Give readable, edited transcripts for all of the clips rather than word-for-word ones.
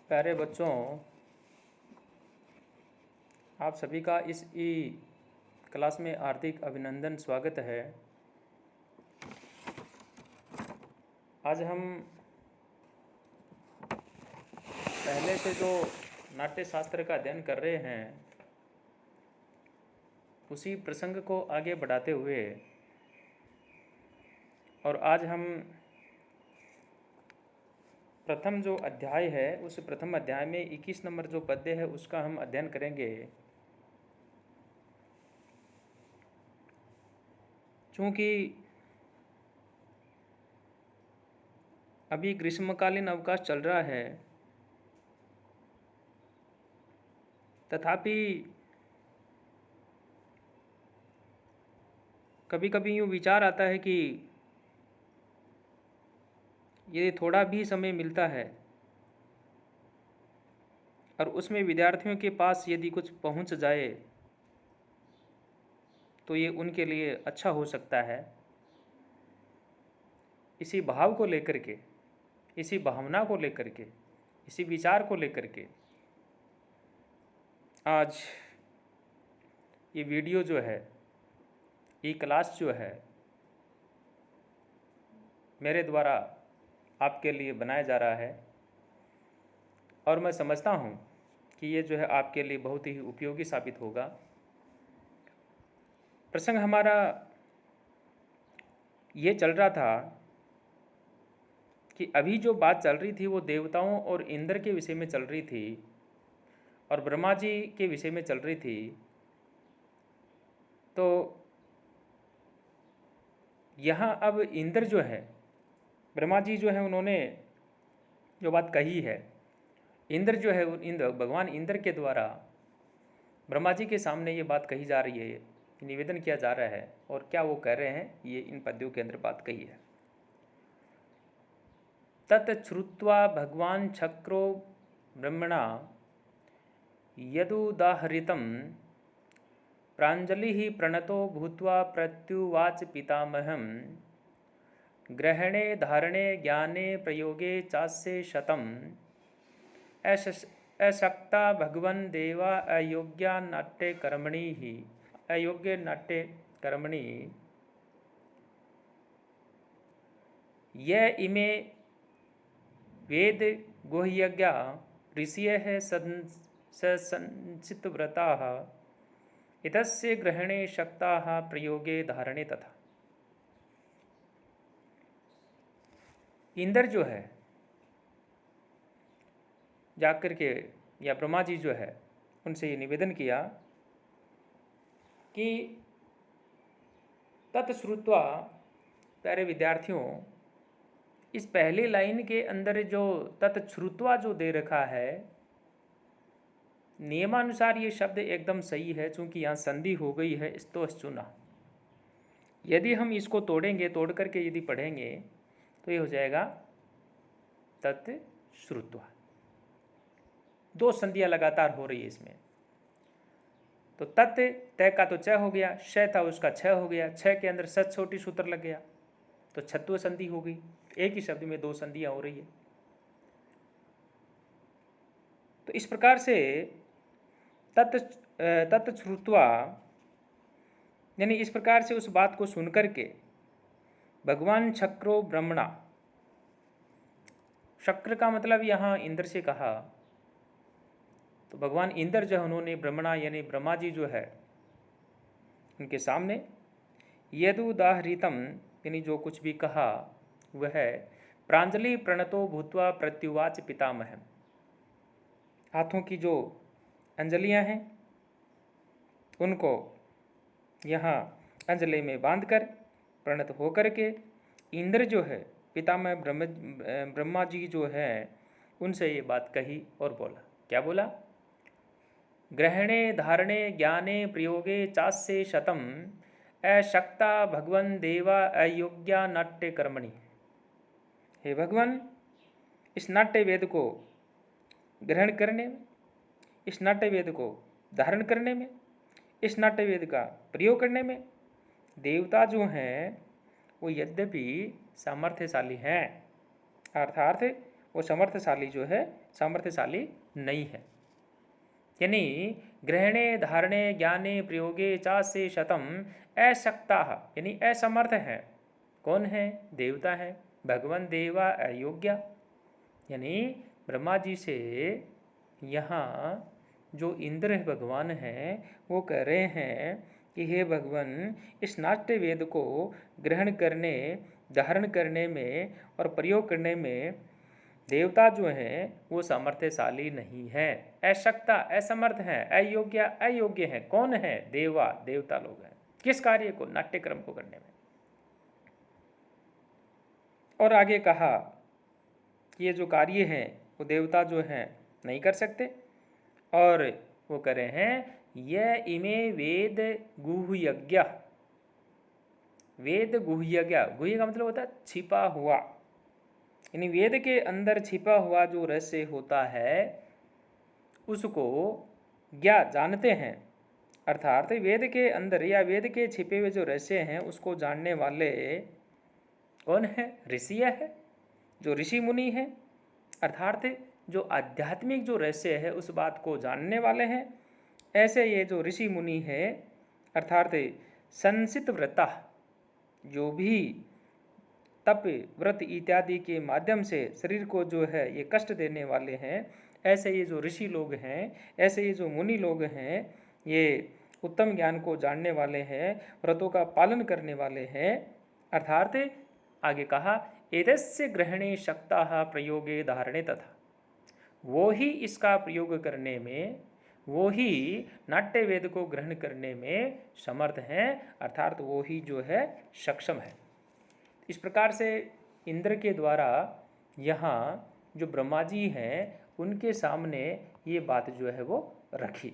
प्यारे बच्चों, आप सभी का इस ई क्लास में हार्दिक अभिनंदन स्वागत है। आज हम पहले से जो नाट्य शास्त्र का अध्ययन कर रहे हैं उसी प्रसंग को आगे बढ़ाते हुए और आज हम प्रथम जो अध्याय है उस प्रथम अध्याय में 21 नंबर जो पद्य है उसका हम अध्ययन करेंगे। चूँकि अभी ग्रीष्मकालीन अवकाश चल रहा है, तथापि कभी कभी यूँ विचार आता है कि यदि थोड़ा भी समय मिलता है और उसमें विद्यार्थियों के पास यदि कुछ पहुंच जाए तो ये उनके लिए अच्छा हो सकता है। इसी भाव को लेकर के, इसी भावना को लेकर के, इसी विचार को लेकर के आज ये वीडियो जो है, ये क्लास जो है मेरे द्वारा आपके लिए बनाया जा रहा है और मैं समझता हूँ कि ये जो है आपके लिए बहुत ही उपयोगी साबित होगा। प्रसंग हमारा ये चल रहा था कि अभी जो बात चल रही थी वो देवताओं और इंद्र के विषय में चल रही थी और ब्रह्मा जी के विषय में चल रही थी। तो यहाँ अब इंद्र जो है, ब्रह्मा जी जो है, उन्होंने जो बात कही है, इंद्र जो है, इंद्र भगवान इंद्र के द्वारा ब्रह्मा जी के सामने ये बात कही जा रही है, निवेदन किया जा रहा है। और क्या वो कह रहे हैं, ये इन पद्यों के अंदर बात कही है। तत्श्रुत्वा भगवान चक्रो ब्रह्मणा यदुदाहृतं प्राञ्जलिः प्रणतो भूत्वा प्रत्युवाच पितामहं ग्रहणे धारणे ज्ञाने प्रयोगे चास्य शतम् अशक्ता भगवन् देवा अयोग्या नाट्य कर्मणि ही अयोग्य नाट्य कर्मणि ये इमे वेद गुह्यज्ञा ऋषयः संचितव्रताः इतस्य ग्रहणे शक्ताः प्रयोगे धारणे तथा। इंद्र जो है जाकर के, या ब्रह्मा जी जो है, उनसे ये निवेदन किया कि तत्श्रुत्वा, प्यारे विद्यार्थियों, इस पहली लाइन के अंदर जो तत्श्रुत्वा जो दे रखा है, नियमानुसार ये शब्द एकदम सही है, चूंकि यहाँ संधि हो गई है स्तोश्चुना। यदि हम इसको तोड़ेंगे, तोड़ करके यदि पढ़ेंगे तो ये हो जाएगा तत्श्रुत्वा। दो संधियाँ लगातार हो रही है इसमें। तो तत् तय का तो च हो गया, श था उसका छ हो गया, छ के अंदर सच छोटी सूत्र लग गया तो छत्व संधि हो गई। एक ही शब्द में दो संधियाँ हो रही है। तो इस प्रकार से तत्श्रुत्वा यानी इस प्रकार से उस बात को सुनकर के भगवान चक्रो ब्रह्मणा, शक्र का मतलब यहाँ इंद्र से कहा, तो भगवान इंद्र जो उन्होंने ब्रह्मणा यानी ब्रह्मा जी जो है उनके सामने यदुदाहृतम यानी जो कुछ भी कहा वह है प्रांजलि प्रणतो भूत्वा प्रत्युवाच पितामहम। हाथों की जो अंजलियां हैं उनको यहाँ अंजलि में बांधकर प्रणत होकर के इंद्र जो है, पितामह ब्रह्मा जी जो है, उनसे ये बात कही और बोला। क्या बोला? ग्रहणे धारणे ज्ञाने प्रयोगे चास्य शतम अशक्ता भगवन् देवा अयोग्या नाट्य कर्मणि। हे भगवान, इस नाट्य वेद को ग्रहण करने में, इस नाट्य वेद को धारण करने में, इस नाट्य वेद का प्रयोग करने में देवता जो हैं वो यद्यपि सामर्थ्यशाली हैं, अर्थात वो समर्थशाली जो है सामर्थ्यशाली नहीं है। यानी ग्रहणे धारणे ज्ञाने प्रयोगे चासे शतम अशक्ता, यानी असमर्थ है। कौन है? देवता है। भगवान देवा अयोग्य, यानी ब्रह्मा जी से यहाँ जो इंद्र भगवान हैं वो कह रहे हैं कि हे भगवान, इस नाट्य वेद को ग्रहण करने, धारण करने में और प्रयोग करने में देवता जो हैं वो सामर्थ्यशाली नहीं है, अशक्ता असमर्थ हैं, अयोग्य अयोग्य हैं। कौन है? देवता लोग हैं। किस कार्य को? नाट्यक्रम को करने में। और आगे कहा कि ये जो कार्य हैं वो देवता जो हैं नहीं कर सकते, और वो कह रहे हैं यह इमे वेद गुह्यज्ञ। वेद गुह्यज्ञ, गुह्य का मतलब होता है छिपा हुआ, यानी वेद के अंदर छिपा हुआ जो रहस्य होता है उसको ज्ञा जानते हैं। अर्थात वेद के अंदर या वेद के छिपे हुए जो रहस्य हैं उसको जानने वाले कौन है? ऋषि है, जो ऋषि मुनि हैं। अर्थात जो आध्यात्मिक जो रहस्य है उस बात को जानने वाले हैं। ऐसे ये जो ऋषि मुनि है अर्थात संसित व्रता, जो भी तप व्रत इत्यादि के माध्यम से शरीर को जो है ये कष्ट देने वाले हैं, ऐसे ये जो ऋषि लोग हैं, ऐसे ये जो मुनि लोग हैं, ये उत्तम ज्ञान को जानने वाले हैं, व्रतों का पालन करने वाले हैं। अर्थात आगे कहा एतस्य ग्रहणे शक्ता प्रयोगे धारणे तथा, वो ही इसका प्रयोग करने में, वो ही नाट्य वेद को ग्रहण करने में समर्थ हैं, अर्थात वो ही जो है सक्षम है। इस प्रकार से इंद्र के द्वारा यहाँ जो ब्रह्मा जी हैं उनके सामने ये बात जो है वो रखी।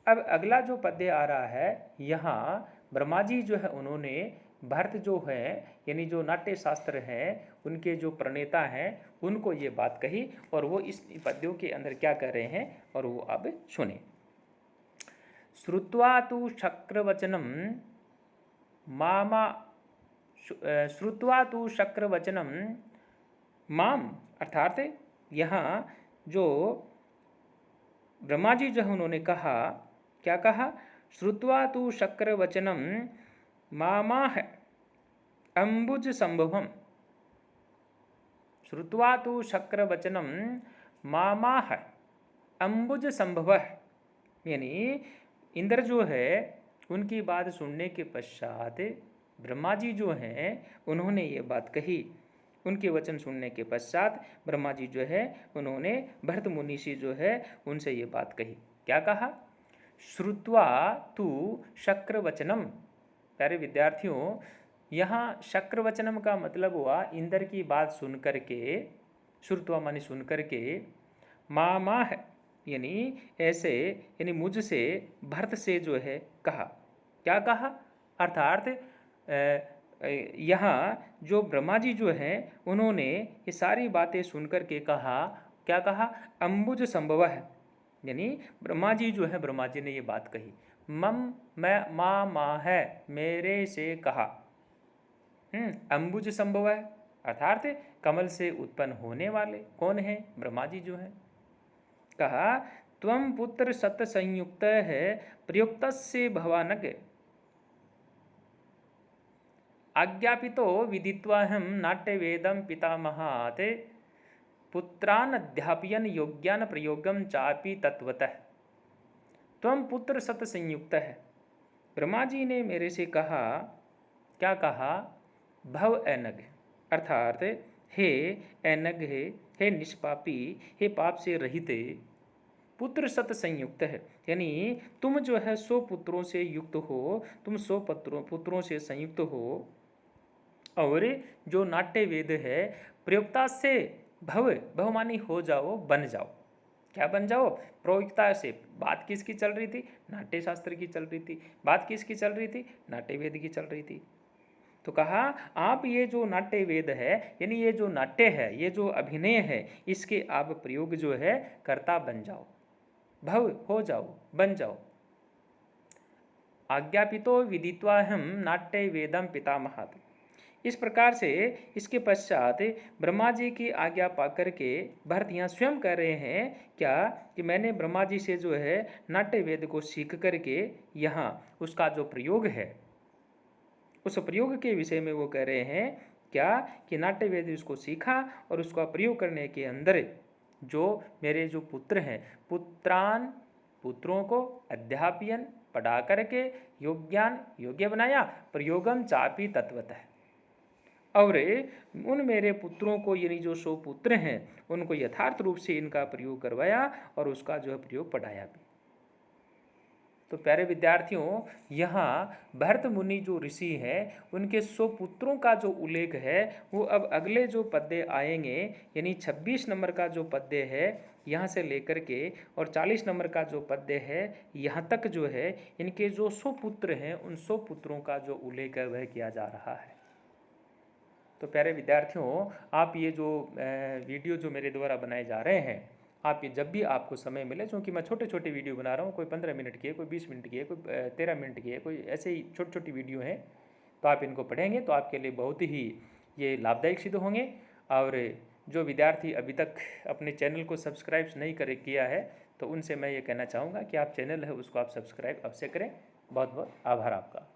अब अगला जो पद्य आ रहा है, यहाँ ब्रह्मा जी जो है उन्होंने भरत जो है यानी जो नाट्य शास्त्र हैं उनके जो प्रणेता हैं उनको ये बात कही, और वो इस पद्यों के अंदर क्या कह रहे हैं और वो अब सुने। श्रुत्वा तु शक्रवचनम मामा, श्रुत्वा तु शक्रवचनम माम, अर्थात यहाँ जो ब्रह्मा जी जो है उन्होंने कहा, क्या कहा? श्रुत्वा तु शक्रवचनम मामाह अम्बुज संभवम। श्रुत्वा तु शक्रवचनम मामाह अम्बुज संभव, यानी इंद्र जो है उनकी बात सुनने के पश्चात ब्रह्मा जी जो हैं उन्होंने ये बात कही। उनके वचन सुनने के पश्चात ब्रह्मा जी जो है उन्होंने भरत मुनि से जो है उनसे ये बात कही। क्या कहा? श्रुत्वा तु शक्रवचनम। प्यारे विद्यार्थियों, यहाँ शक्रवचनम का मतलब हुआ इंद्र की बात सुन करके, श्रुत्वा माने सुन करके, मामाह यानी ऐसे, यानी मुझसे भरत से जो है कहा। क्या कहा? अर्थात यहाँ जो ब्रह्मा जी जो हैं उन्होंने ये सारी बातें सुनकर के कहा। क्या कहा? अम्बुज संभव है, यानी ब्रह्मा जी जो है, ब्रह्मा जी ने ये बात कही। मैं माँ है, मेरे से कहा। अम्बुज संभव है अर्थात कमल से उत्पन्न होने वाले कौन है? ब्रह्मा जी जो है। कहा त्वं पुत्र सत संयुक्त है प्रयुक्त से भवानग आज्ञापितो विदित्वा हम नाट्य वेदम पितामहात् पुत्रान अध्यापयन योग्यान प्रयोगम चापि तत्वतः। त्वं पुत्र सत संयुक्त है, ब्रह्मा जी ने मेरे से कहा। क्या कहा? भव एनग, अर्थात हे एनग, हे निष्पापी, हे पाप से रहित, पुत्र सत संयुक्त है, यानी तुम जो है 100 पुत्रों से युक्त हो, तुम 100 पुत्रों से संयुक्त हो, और जो नाट्य वेद है प्रयोक्ता से भव मानी हो जाओ, बन जाओ। क्या बन जाओ? प्रयोक्ता से। बात किसकी चल रही थी? नाट्य शास्त्र की चल रही थी। बात किसकी चल रही थी? नाट्य वेद की चल रही थी। तो कहा आप ये जो नाट्य वेद है, यानी ये जो नाट्य है, ये जो अभिनय है, इसके आप प्रयोग जो है कर्ता बन जाओ, भव हो जाओ, बन जाओ। आज्ञापितो विदित्वा हम नाट्य वेदम पितामहात्, इस प्रकार से इसके पश्चात ब्रह्मा जी की आज्ञा पाकर के भरत यहाँ स्वयं कह रहे हैं क्या कि मैंने ब्रह्मा जी से जो है नाट्य वेद को सीख करके यहाँ उसका जो प्रयोग है उस प्रयोग के विषय में वो कह रहे हैं क्या कि नाट्य वेद उसको सीखा और उसका प्रयोग करने के अंदर जो मेरे जो पुत्र हैं पुत्रान पुत्रों को अध्यापयन पढ़ा करके योग्यान योग्य बनाया प्रयोगम चापी तत्वतः और उन मेरे पुत्रों को यानी जो 100 पुत्र हैं उनको यथार्थ रूप से इनका प्रयोग करवाया और उसका जो है प्रयोग पढ़ाया भी। तो प्यारे विद्यार्थियों यहाँ भरत मुनि जो ऋषि हैं उनके 100 पुत्रों का जो उल्लेख है वो अब अगले जो पद्य आएंगे यानी 26 नंबर का जो पद्य है यहाँ से लेकर के और 40 नंबर का जो पद्य है यहाँ तक जो है इनके जो 100 पुत्र हैं उन 100 पुत्रों का जो उल्लेख है वह किया जा रहा है। तो प्यारे विद्यार्थियों आप ये जो वीडियो जो मेरे द्वारा बनाए जा रहे हैं आप ये जब भी आपको समय मिले क्योंकि मैं छोटे छोटे वीडियो बना रहा हूँ कोई 15 मिनट की है कोई 20 मिनट की है कोई 13 मिनट की है कोई ऐसे ही छोटी छोटी वीडियो हैं तो आप इनको पढ़ेंगे तो आपके लिए बहुत ही ये लाभदायक सिद्ध होंगे। और जो विद्यार्थी अभी तक अपने चैनल को सब्सक्राइब नहीं किया है तो उनसे मैं ये कहना चाहूँगा कि आप चैनल है उसको आप सब्सक्राइब अवश्य करें। बहुत बहुत आभार आपका।